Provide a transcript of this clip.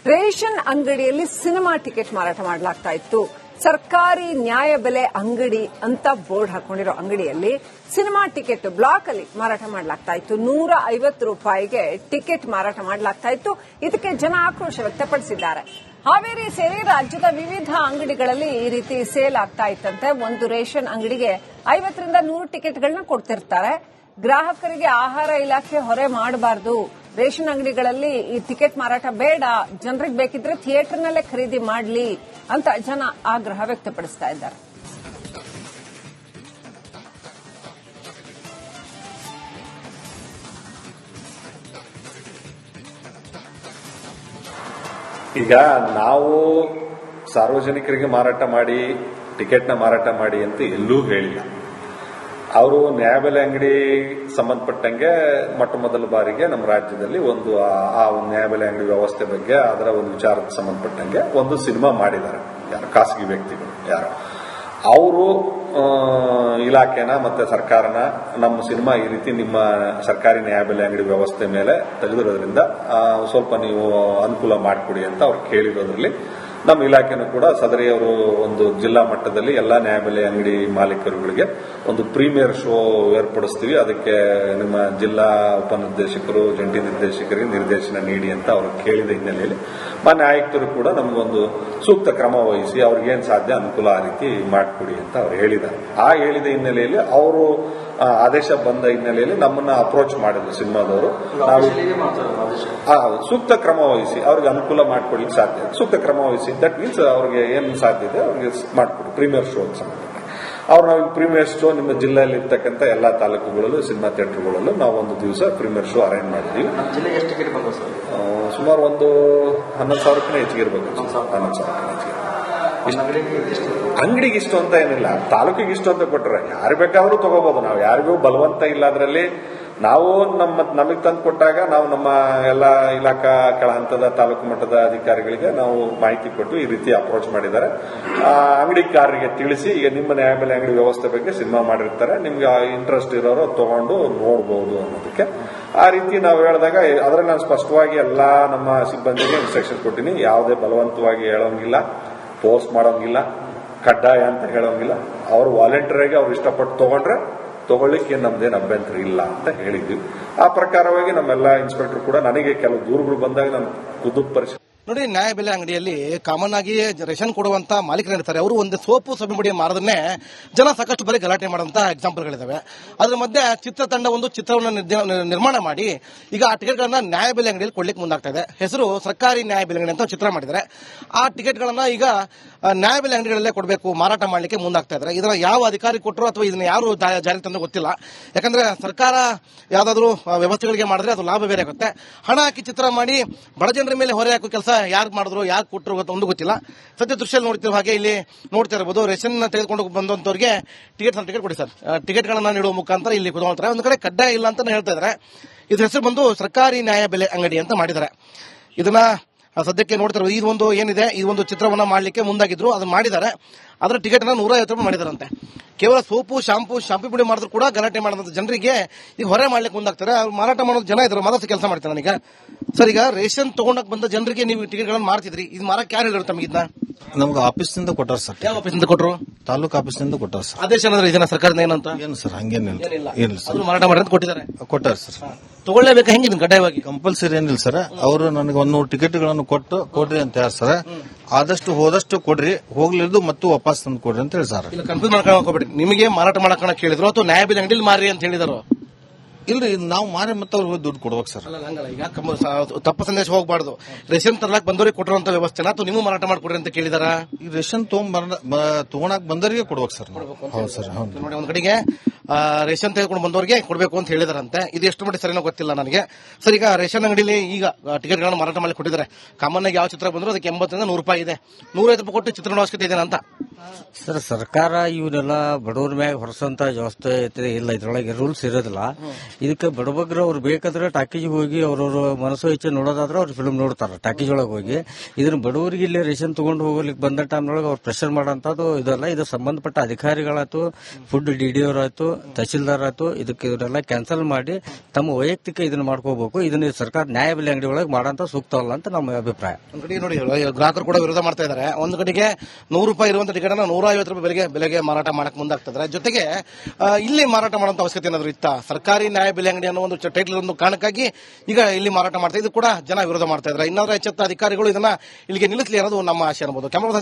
Ration ಅಂಗಡಿಯಲ್ಲಿ cinema ticket ಮಾರಾಟ ಮಾಡಲಾಗ್ತಾ ಇತ್ತು. ಸರ್ಕಾರಿ ನ್ಯಾಯಬೆಲೆ ಅಂಗಡಿ ಅಂತ ಬೋರ್ಡ್ ಹಾಕೊಂಡಿರೋ ಅಂಗಡಿಯಲ್ಲಿ ಸಿನಿಮಾ ಟಿಕೆಟ್ ಬ್ಲಾಕ್ ಅಲ್ಲಿ ಮಾರಾಟ ಮಾಡಲಾಗ್ತಾ ಇತ್ತು. 150 ರೂಪಾಯಿಗೆ ಟಿಕೆಟ್ ಮಾರಾಟ ಮಾಡಲಾಗ್ತಾ ಇತ್ತು. ಇದಕ್ಕೆ ಜನ ಆಕ್ರೋಶ ವ್ಯಕ್ತಪಡಿಸಿದ್ದಾರೆ. ಹಾವೇರಿ ಸೇರಿ ರಾಜ್ಯದ ವಿವಿಧ ಅಂಗಡಿಗಳಲ್ಲಿ ಈ ರೀತಿ ಸೇಲ್ ಆಗ್ತಾ ಇತ್ತಂತೆ. ಒಂದು ರೇಷನ್ ಅಂಗಡಿಗೆ 50 ರಿಂದ 100 ಟಿಕೆಟ್ಗಳನ್ನ ಕೊಡ್ತಿರ್ತಾರೆ. ಗ್ರಾಹಕರಿಗೆ ಆಹಾರ ಇಲಾಖೆ ಹೊರೆ ಮಾಡಬಾರದು, ರೇಷನ್ ಅಂಗಡಿಗಳಲ್ಲಿ ಈ ಟಿಕೆಟ್ ಮಾರಾಟ ಬೇಡ, ಜನರಿಗೆ ಬೇಕಿದ್ರೆ ಥಿಯೇಟರ್ನಲ್ಲೇ ಖರೀದಿ ಮಾಡಲಿ ಅಂತ ಜನ ಆಗ್ರಹ ವ್ಯಕ್ತಪಡಿಸ್ತಾ ಇದ್ದಾರೆ. ಈಗ ನಾವು ಸಾರ್ವಜನಿಕರಿಗೆ ಮಾರಾಟ ಮಾಡಿ ಟಿಕೆಟ್ನ ಮಾರಾಟ ಮಾಡಿ ಅಂತ ಎಲ್ಲೂ ಹೇಳಿಲ್ಲ. ಅವರು ನ್ಯಾಯಬೆಲೆ ಅಂಗಡಿ ಸಂಬಂಧಪಟ್ಟಂಗೆ ಮೊಟ್ಟ ಮೊದಲ ಬಾರಿಗೆ ನಮ್ಮ ರಾಜ್ಯದಲ್ಲಿ ಒಂದು ನ್ಯಾಯಬೆಲೆ ಅಂಗಡಿ ವ್ಯವಸ್ಥೆ ಬಗ್ಗೆ ಅದರ ಒಂದು ವಿಚಾರಕ್ಕೆ ಸಂಬಂಧಪಟ್ಟಂಗೆ ಒಂದು ಸಿನಿಮಾ ಮಾಡಿದ್ದಾರೆ. ಯಾರು ಖಾಸಗಿ ವ್ಯಕ್ತಿಗಳು ಯಾರು ಅವರು ಇಲಾಖೆನ ಮತ್ತೆ ಸರ್ಕಾರನ ನಮ್ಮ ಸಿನಿಮಾ ಈ ರೀತಿ ನಿಮ್ಮ ಸರ್ಕಾರಿ ನ್ಯಾಯಬೆಲೆ ಅಂಗಡಿ ವ್ಯವಸ್ಥೆ ಮೇಲೆ ತೆಗೆದಿರೋದ್ರಿಂದ ಸ್ವಲ್ಪ ನೀವು ಅನುಕೂಲ ಮಾಡಿಕೊಡಿ ಅಂತ ಅವ್ರು ಕೇಳಿರೋದ್ರಲ್ಲಿ ನಮ್ಮ ಇಲಾಖೆನೂ ಕೂಡ ಸದರಿಯವರು ಒಂದು ಜಿಲ್ಲಾ ಮಟ್ಟದಲ್ಲಿ ಎಲ್ಲಾ ನ್ಯಾಯಬೆಲೆ ಅಂಗಡಿ ಮಾಲೀಕರುಗಳಿಗೆ ಒಂದು ಪ್ರೀಮಿಯರ್ ಶೋ ಏರ್ಪಡಿಸ್ತೀವಿ, ಅದಕ್ಕೆ ನಿಮ್ಮ ಜಿಲ್ಲಾ ಉಪನಿರ್ದೇಶಕರು ಜಂಟಿ ನಿರ್ದೇಶಕರಿಗೆ ನಿರ್ದೇಶನ ನೀಡಿ ಅಂತ ಅವರು ಕೇಳಿದ ಹಿನ್ನೆಲೆಯಲ್ಲಿ ಮಾನ್ಯ ಆಯುಕ್ತರು ಕೂಡ ನಮಗೊಂದು ಸೂಕ್ತ ಕ್ರಮ ವಹಿಸಿ ಅವ್ರಿಗೇನು ಸಾಧ್ಯ ಅನುಕೂಲ ಆ ರೀತಿ ಮಾಡಿಕೊಡಿ ಅಂತ ಅವ್ರು ಹೇಳಿದ್ದಾರೆ. ಆ ಹೇಳಿದ ಹಿನ್ನೆಲೆಯಲ್ಲಿ ಅವರು ಆದೇಶ ಬಂದ ಹಿನ್ನೆಲೆಯಲ್ಲಿ ನಮ್ಮನ್ನ ಅಪ್ರೋಚ್ ಮಾಡಿದ್ರು ಸಿನಿಮಾದವರು. ಸೂಕ್ತ ಕ್ರಮ ವಹಿಸಿ ಅವ್ರಿಗೆ ಅನುಕೂಲ ಮಾಡಿಕೊಡ್ಲಿಕ್ಕೆ ಸಾಧ್ಯ, ಸೂಕ್ತ ಕ್ರಮ ವಹಿಸಿ ದಟ್ ಮೀನ್ಸ್ ಅವ್ರಿಗೆ ಏನು ಸಾಧ್ಯ ಇದೆ ಅವ್ರಿಗೆ ಮಾಡಿಕೊಡಿ ಪ್ರೀಮಿಯರ್ ಶೋ ಅಂತ ಸಂಬಂಧ. ಅವ್ರು ನಾವು ಪ್ರೀಮಿಯರ್ ಶೋ ನಿಮ್ಮ ಜಿಲ್ಲೆಯಲ್ಲಿ ಇರ್ತಕ್ಕಂಥ ಎಲ್ಲಾ ತಾಲೂಕುಗಳಲ್ಲೂ ಸಿನಿಮಾ ಥಿಯೇಟರ್ಗಳಲ್ಲೂ ನಾವು ಒಂದು ದಿವಸ ಪ್ರೀಮಿಯರ್ ಶೋ ಅರೇಂಜ್ ಮಾಡಿದ್ವಿ. ಸುಮಾರು ಒಂದು 11,000 ಹೆಚ್ಚಿಗೆ ಇರಬೇಕು. 11,000 ಅಂಗಡಿಗೆ ಇಷ್ಟು ಅಂತ ಏನಿಲ್ಲ, ತಾಲೂಕಿಗೆ ಇಷ್ಟು ಅಂತ ಕೊಟ್ಟರೆ ಯಾರು ಬೇಕಾದ್ರೂ ತಗೋಬಹುದು. ನಾವು ಯಾರಿಗೂ ಬಲವಂತ ಇಲ್ಲ. ಅದರಲ್ಲಿ ನಾವು ನಮಗೆ ತಂದು ಕೊಟ್ಟಾಗ ನಾವು ನಮ್ಮ ಎಲ್ಲಾ ಇಲಾಖಾ ಕೆಳ ಹಂತದ ತಾಲೂಕು ಮಟ್ಟದ ಅಧಿಕಾರಿಗಳಿಗೆ ನಾವು ಮಾಹಿತಿ ಕೊಟ್ಟು ಈ ರೀತಿ ಅಪ್ರೋಚ್ ಮಾಡಿದ್ದಾರೆ. ಅಂಗಡಿಕಾರರಿಗೆ ತಿಳಿಸಿ ಈಗ ನಿಮ್ಮ ನ್ಯಾಯಬೆಲೆ ಅಂಗಡಿ ವ್ಯವಸ್ಥೆ ಬಗ್ಗೆ ಸಿನಿಮಾ ಮಾಡಿರ್ತಾರೆ, ನಿಮ್ಗೆ ಇಂಟ್ರೆಸ್ಟ್ ಇರೋರು ತಗೊಂಡು ನೋಡಬಹುದು ಅನ್ನೋದಕ್ಕೆ ಆ ರೀತಿ ನಾವು ಹೇಳಿದಾಗ ಅದರಲ್ಲಿ ನಾನು ಸ್ಪಷ್ಟವಾಗಿ ಎಲ್ಲಾ ನಮ್ಮ ಸಿಬ್ಬಂದಿಗೆ ಇನ್ಸ್ಟ್ರಕ್ಷನ್ ಕೊಟ್ಟಿನಿ. ಯಾವುದೇ ಬಲವಂತವಾಗಿ ಹೇಳೋಂಗಿಲ್ಲ, ಫೋರ್ಸ್ ಮಾಡೋಂಗಿಲ್ಲ, ಕಡ್ಡಾಯ ಅಂತ ಹೇಳೋಂಗಿಲ್ಲ. ಅವರು ವಾಲಂಟಿಯರ್ ಆಗಿ ಅವ್ರು ಇಷ್ಟಪಟ್ಟು ತಗೊಂಡ್ರೆ ತಗೊಳ್ಳಿಕ್ಕೆ ನಮ್ದೇನು ಅಭ್ಯಂತರ ಇಲ್ಲ ಅಂತ ಹೇಳಿದ್ವಿ. ಆ ಪ್ರಕಾರವಾಗಿ ನಮ್ಮೆಲ್ಲ ಇನ್ಸ್ಪೆಕ್ಟರ್ ಕೂಡ ನನಗೆ ಕೆಲವು ದೂರುಗಳು ಬಂದಾಗ ನಾನು ಖುದ್ದು ಪರಿಶೀಲನೆ ನೋಡಿ. ನ್ಯಾಯಬೆಲೆ ಅಂಗಡಿಯಲ್ಲಿ ಕಾಮನ್ ಆಗಿ ರೇಷನ್ ಕೊಡುವಂತ ಮಾಲೀಕರು ಇರ್ತಾರೆ. ಅವರು ಒಂದು ಸೋಪು ಸೊಪ್ಪು ಮಾರದನ್ನೇ ಜನ ಸಾಕಷ್ಟು ಬರೀ ಗಲಾಟೆ ಮಾಡುವಂತ ಎಕ್ಸಾಂಪಲ್ಗಳಿದಾವೆ. ಅದ್ರ ಮಧ್ಯೆ ಚಿತ್ರತಂಡ ಒಂದು ಚಿತ್ರವನ್ನು ನಿರ್ಮಾಣ ಮಾಡಿ ಈಗ ಆ ಟಿಕೆಟ್ಗಳನ್ನ ನ್ಯಾಯಬೆಲೆ ಅಂಗಡಿಯಲ್ಲಿ ಕೊಡ್ಲಿಕ್ಕೆ ಮುಂದಾಗ್ತಾ ಇದೆ. ಹೆಸರು ಸರ್ಕಾರಿ ನ್ಯಾಯಬೆಲೆ ಅಂಗಡಿ ಅಂತ ಚಿತ್ರ ಮಾಡಿದ್ದಾರೆ. ಆ ಟಿಕೆಟ್ಗಳನ್ನ ಈಗ ನ್ಯಾಯಬೆಲೆ ಅಂಗಡಿಗಳಲ್ಲೇ ಕೊಡಬೇಕು, ಮಾರಾಟ ಮಾಡಲಿಕ್ಕೆ ಮುಂದಾಗ್ತಾ ಇದ್ದಾರೆ. ಇದರ ಯಾವ ಅಧಿಕಾರಿ ಕೊಟ್ಟರು ಅಥವಾ ಇದನ್ನ ಯಾರು ಜಾರಿಗೆ ತಂದು ಗೊತ್ತಿಲ್ಲ. ಯಾಕಂದ್ರೆ ಸರ್ಕಾರ ಯಾವ್ದಾದ್ರು ವ್ಯವಸ್ಥೆಗಳಿಗೆ ಮಾಡಿದ್ರೆ ಅದು ಲಾಭ ಬೇರೆ ಆಗುತ್ತೆ. ಹಣ ಹಾಕಿ ಚಿತ್ರ ಮಾಡಿ ಬಡ ಜನರ ಮೇಲೆ ಹೊರೆ ಹಾಕೋ ಕೆಲಸ ಯಾರು ಮಾಡಿದ್ರು ಯಾರು ಕೊಟ್ಟರು ಒಂದು ಗೊತ್ತಿಲ್ಲ. ಸದ್ಯ ದೃಶ್ಯದಲ್ಲಿ ನೋಡ್ತಿರೋ ಹಾಗೆ ಇಲ್ಲಿ ನೋಡ್ತಾ ಇರಬಹುದು, ರೇಷನ್ ತೆಗೆದುಕೊಂಡು ಬಂದಂತವರಿಗೆ ಟಿಕೆಟ್ ಕೊಡಿ ಸರ್, ಟಿಕೆಟ್ಗಳನ್ನ ನೀಡುವ ಮುಖಾಂತರ ಇಲ್ಲಿ ಕುತ್ಕೊಳ್ತಾರೆ. ಒಂದು ಕಡೆ ಕಡ್ಡಾಯ ಇಲ್ಲ ಅಂತ ಹೇಳ್ತಾ ಇದ್ದಾರೆ. ಇದ್ರ ಹೆಸರು ಬಂದು ಸರ್ಕಾರಿ ನ್ಯಾಯಬೆಲೆ ಅಂಗಡಿ ಅಂತ ಮಾಡಿದ್ದಾರೆ. ಇದನ್ನ ಸದ್ಯಕ್ಕೆ ನೋಡ್ತಾರೆ. ಈ ಒಂದು ಏನಿದೆ ಈ ಒಂದು ಚಿತ್ರವನ್ನ ಮಾಡಲಿಕ್ಕೆ ಮುಂದಾಗಿದ್ರು, ಅದನ್ನ ಮಾಡಿದ್ದಾರೆ. ಅದರ ಟಿಕೆಟ್ ಅನ್ನ 150 ರೂಪಾಯಿ ಮಾಡಿದಾರಂತೆ. ಕೇವಲ ಸೋಪು ಶಾಂಪು ಪುಡಿ ಮಾಡಿದ್ರು ಕೂಡ ಗಲಾಟೆ ಮಾಡಿದಂತ ಜನರಿಗೆ ಈಗ ಹೊರೆ ಮಾಡ್ಲಿಕ್ಕೆ ಮುಂದಾಗ್ತಾರೆ. ಅವ್ರು ಮಾರಾಟ ಮಾಡೋ ಜನ ಇದ್ರು, ಮಾರಾಟ ಕೆಲಸ ಮಾಡ್ತಾರೆ. ನನಗೆ ಸರ್, ಈಗ ರೇಷನ್ ತಗೊಂಡಕ್ ಬಂದ ಜನರಿಗೆ ನೀವು ಟಿಕೆಟ್ಗಳನ್ನು ಮಾಡ್ತಿದ್ರಿ, ಇದು ಮಾರಕ್ಕೆ ಯಾರು ಹೇಳಿದ್ರು ತಮಗೆ? ಇದನ್ನ ನಮ್ಗೆ ಆಫೀಸ್ನಿಂದ ಕೊಟ್ಟಾರ ಸರ್. ಯಾವ ಆಫೀಸಿಂದ ಕೊಟ್ಟರು? ತಾಲೂಕು ಆಫೀಸ್ನಿಂದ ಕೊಟ್ಟಾರ ಸರ್. ಆದೇಶ ಏನಾದ್ರು ಇದನ್ನ ಸರ್ಕಾರದ ಏನಂತ? ಏನು ಸರ್, ಹಂಗೇನಿಲ್ಲ. ಇಲ್ಲ ಸರ್, ಮಾರಾಟ ಮಾಡಿ ಅಂತ ಕೊಟ್ಟಿದ್ದಾರೆ. ಕೊಟ್ಟಾರ ಸರ್. ತಗೊಳ್ಳೇಬೇಕು, ಹೆಂಗಿದೆ ಕಡ್ಡಾಯವಾಗಿ? ಕಂಪಲ್ಸರಿ ಏನಿಲ್ಲ ಸರ್. ಅವರು ನನಗೆ 100 ಟಿಕೆಟ್ಗಳನ್ನು ಕೊಡ್ರಿ ಅಂತ ಹೇಳಿ ಸರ್. ಆದಷ್ಟು ಹೋದಷ್ಟು ಕೊಡ್ರಿ, ಹೋಗ್ಲಿದ್ದು ಮತ್ತು ವಾಪಸ್ ತಂದು ಕೊಡ್ರಿ ಅಂತ ಹೇಳಿ ಸರ್. ಕನ್ಫ್ಯೂಸ್ ಮಾಡ್ಕೊಂಡ್ಬಿಟ್ರಿ. ನಿಮಗೆ ಮಾರಾಟ ಮಾಡಕ್ಕೆ ಕೇಳಿದ್ರು ಅಥವಾ ನ್ಯಾಯಬೆಲೆ ಅಂಗಡಿಯಲ್ಲಿ ಮಾರಿ ಅಂತ ಹೇಳಿದಾರು? ಇಲ್ರಿ, ನಾವು ಮಾರಿ ಮತ್ತೆ ಅವ್ರಿಗೆ ದುಡ್ಡು ಕೊಡ್ಬೇಕು ಸರ್. ಈಗ ತಪ್ಪು ಸಂದೇಶ ಹೋಗಬಾರ್ದು. ರೇಷನ್ ತರಲಾಕ್ ಬಂದವರಿಗೆ ಕೊಟ್ಟಿರುವಂತ ವ್ಯವಸ್ಥೆನ ಅಥವಾ ನೀವು ಮಾರಾಟ ಮಾಡ್ಕೊಡ್ರಿ ಅಂತ ಕೇಳಿದಾರ? ಈ ರೇಷನ್ ತಗೊಳಕ್ ಬಂದವರಿಗೆ ಕೊಡ್ಬೇಕು ಸರ್. ಹೌದು ಸರ್. ನೋಡಿ, ಒಂದ್ ಕಡೆಗೆ ರೇಷನ್ ತೆಗೆದುಕೊಂಡು ಬಂದವರಿಗೆ ಕೊಡಬೇಕು ಅಂತ ಹೇಳಿದಾರಂತೆ. ಇದು ಎಷ್ಟು ಮಟ್ಟಿಗೆ ಸರಿನೋ ಗೊತ್ತಿಲ್ಲ ನನಗೆ. ಸರ್, ಈಗ ರೇಷನ್ ಅಂಗಡಿಲಿ ಈಗ ಟಿಕೆಟ್ಗಳನ್ನು ಮಾರಾಟ ಮಾಡಿ ಕೊಟ್ಟಿದ್ದಾರೆ. ಕಾಮನ್ ಆಗಿ ಯಾವ ಚಿತ್ರ ಬಂದ್ರು ಅದಕ್ಕೆ 80 ರಿಂದ 100 ರೂಪಾಯಿ ಇದೆ. 150 ರೂಪಾಯಿ ಕೊಟ್ಟು ಚಿತ್ರದ ಅವಶ್ಯಕತೆ ಇದೆ ಅಂತ ಸರ್. ಸರ್ಕಾರ ಇವನ್ನೆಲ್ಲ ಬಡವ್ರ ಮ್ಯಾಗ ಹೊರಸಂತ ವ್ಯವಸ್ಥೆ ಇಲ್ಲ, ಇದ್ರೊಳಗೆ ರೂಲ್ಸ್ ಇರೋದಿಲ್ಲ. ಇದಕ್ಕೆ ಬಡಬಗ್ರು ಅವ್ರು ಬೇಕಾದ್ರೆ ಟಾಕೀಜ್ ಹೋಗಿ ಅವ್ರವ್ರ ಮನಸ್ಸು ಇಚ್ಛೆ ನೋಡೋದಾದ್ರೆ ಅವ್ರು ಫಿಲ್ಮ್ ನೋಡ್ತಾರೆ ಟಾಕೀಜ್ ಒಳಗೆ ಹೋಗಿ. ಇದನ್ನ ಬಡವರಿಗೆ ಇಲ್ಲಿ ರೇಷನ್ ತಗೊಂಡು ಹೋಗ್ಲಿಕ್ಕೆ ಬಂದ ಟೈಮ್ನೊಳಗೆ ಅವ್ರು ಪ್ರೆಷರ್ ಮಾಡೋಂಥದ್ದು ಇದಲ್ಲ. ಇದು ಸಂಬಂಧಪಟ್ಟ ಅಧಿಕಾರಿಗಳಾಯ್ತು, ಫುಡ್ ಡಿಡಿಯವರಾಯ್ತು, ತಹಶೀಲ್ದಾರ್ ಆಯ್ತು ಇದಕ್ಕೆ ಇವರೆಲ್ಲ ಕ್ಯಾನ್ಸಲ್ ಮಾಡಿ ತಮ್ಮ ವೈಯಕ್ತಿಕ ಇದನ್ನ ಮಾಡ್ಕೋಬೇಕು. ಇದನ್ನ ಸರ್ಕಾರ ನ್ಯಾಯಬೆಲೆ ಅಂಗಡಿ ಒಳಗೆ ಮಾಡಂತ ಸೂಕ್ತ ಅಲ್ಲ ಅಂತ ನಮ್ಮ ಅಭಿಪ್ರಾಯ. ಒಂದ್ ಕಡೆ ನೋಡಿ ಗ್ರಾಹಕರು ಕೂಡ ವಿರೋಧ ಮಾಡ್ತಾ ಇದ್ದಾರೆ. ಒಂದು ಕಡೆಗೆ ₹100 ಇರುವಂತ ಟಿಕೆಟ್ ಅನ್ನ ₹150 ಬೆಲೆಗೆ ಮಾರಾಟ ಮಾಡಕ್ ಮುಂದಾಗ್ತಿದ್ದಾರೆ. ಜೊತೆಗೆ ಇಲ್ಲಿ ಮಾರಾಟ ಮಾಡುವಂತ ಅವಶ್ಯಕತೆ ಏನಾದ್ರು ಇತ್ತ? ಸರ್ಕಾರಿ ನ್ಯಾಯಬೆಲೆ ಅಂಗಡಿ ಅನ್ನೋ ಒಂದು ಟೈಟಲ್ ಒಂದು ಕಾರಣಕ್ಕಾಗಿ ಈಗ ಇಲ್ಲಿ ಮಾರಾಟ ಮಾಡ್ತಾ ಇದು ಕೂಡ ಜನ ವಿರೋಧ ಮಾಡ್ತಾ ಇದ್ದಾರೆ. ಇನ್ನಾದ್ರೂ ಎಚ್ಚೆತ್ತ ಅಧಿಕಾರಿಗಳು ಇದನ್ನ ಇಲ್ಲಿಗೆ ನಿಲ್ಲಿಸಲಿ ಅನ್ನೋದು ನಮ್ಮ ಆಶೆ ಅನ್ಬೋದು. ಕ್ಯಾಮರಾ